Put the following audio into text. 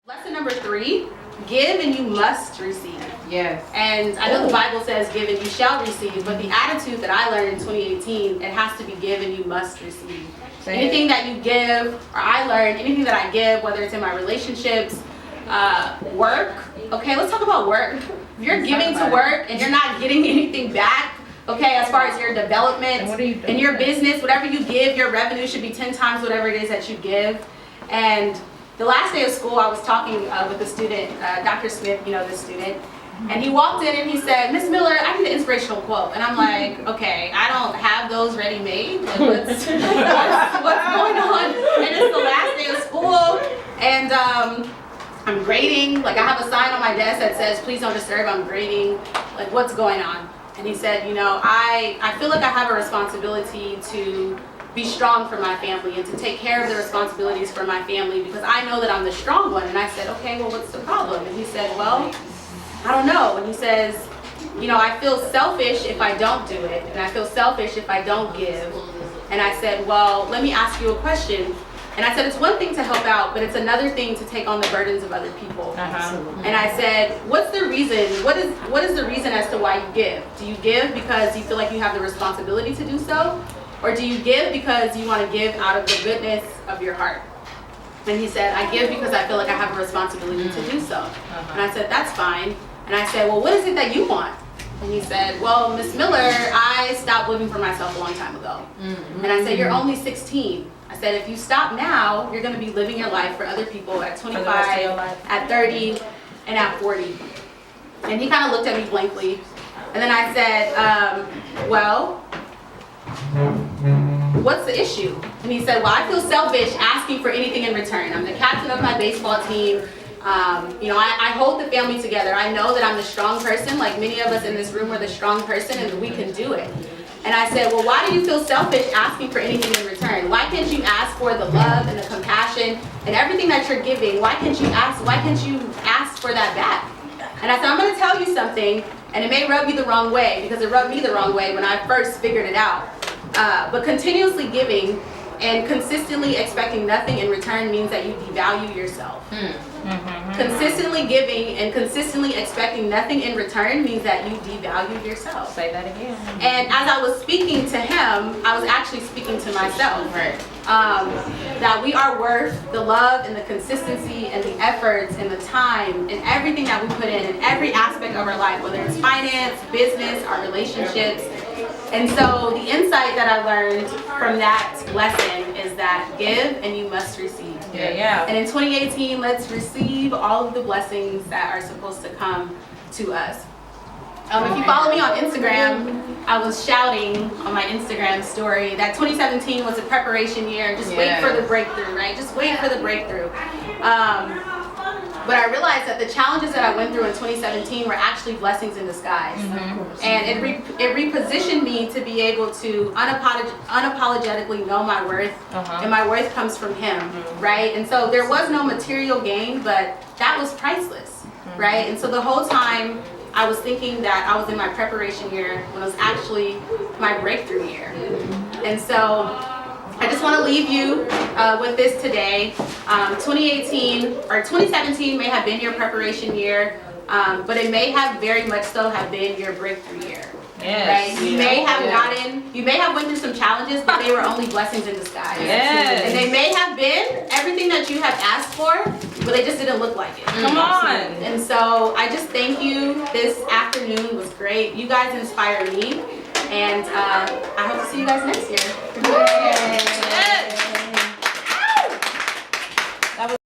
Lesson number 3, give and you must receive. Yes. And I know the Bible says give and you shall receive, but the attitude that I learned in 2018, it has to be give and you must receive. Anything that you give, or I learned, anything that I give, whether it's in my relationships, work. Okay, let's talk about work. If you're giving to work and you're not getting anything back, okay, as far as your development in your business, whatever you give, your revenue should be 10 times whatever it is that you give. And the last day of school, I was talking with a student, Dr. Smith, you know this student, and he walked in and he said, "Miss Miller, I need an inspirational quote." And I'm like, okay, I don't have those ready-made. Like, what's going on? And it's the last day of school, and I'm grading. Like, I have a sign on my desk that says, "Please don't disturb, I'm grading." Like, what's going on? And he said, you know, I feel like I have a responsibility to be strong for my family and to take care of the responsibilities for my family because I know that I'm the strong one. And I said, okay, well, what's the problem? And he said, well, I don't know. And he says, you know, I feel selfish if I don't do it. And I feel selfish if I don't give. And I said, well, let me ask you a question. And I said, it's one thing to help out, but it's another thing to take on the burdens of other people. And I said, what's the reason? What is the reason as to why you give? Do you give because you feel like you have the responsibility to do so? Or do you give because you want to give out of the goodness of your heart? And he said, I give because I feel like I have a responsibility to do so. And I said, that's fine. And I said, well, what is it that you want? And he said, well, Miss Miller, I stopped living for myself a long time ago. And I said, you're only 16. I said, if you stop now, you're going to be living your life for other people at 25, at 30, and at 40. And he kind of looked at me blankly. And then I said, well, what's the issue? And he said, well, I feel selfish asking for anything in return. I'm the captain of my baseball team. You know, I hold the family together. I know that I'm the strong person, like many of us in this room are the strong person, and we can do it. And I said, well, why do you feel selfish asking for anything in return? Why can't you ask for the love and the compassion and everything that you're giving? Why can't you ask for that back? And I said, I'm going to tell you something, and it may rub you the wrong way, because it rubbed me the wrong way when I first figured it out. But continuously giving and consistently expecting nothing in return means that you devalue yourself. Consistently giving and consistently expecting nothing in return means that you devalue yourself. Say that again. And as I was speaking to him, I was actually speaking to myself. Right. That we are worth the love and the consistency and the efforts and the time and everything that we put in every aspect of our life, whether it's finance, business, our relationships. And so the insight that I learned from that lesson is that give and you must receive. Yeah. And in 2018, let's receive all of the blessings that are supposed to come to us. If you follow me on Instagram, I was shouting on my Instagram story that 2017 was a preparation year. Just wait for the breakthrough, right? Just wait for the breakthrough. But I realized that the challenges that I went through in 2017 were actually blessings in disguise. And it repositioned me to be able to unapologetically know my worth, and my worth comes from Him, right? And so there was no material gain, but that was priceless, right? And so the whole time I was thinking that I was in my preparation year when it was actually my breakthrough year. And so I just want to leave you with this today. 2018 or 2017 may have been your preparation year, but it may have very much so have been your breakthrough year. Right? You may have went through some challenges, but they were only blessings in disguise. And they may have been everything that you have asked for, but they just didn't look like it. Come on. And so I just thank you. This afternoon was great. You guys inspire me, and I hope to see you guys next year.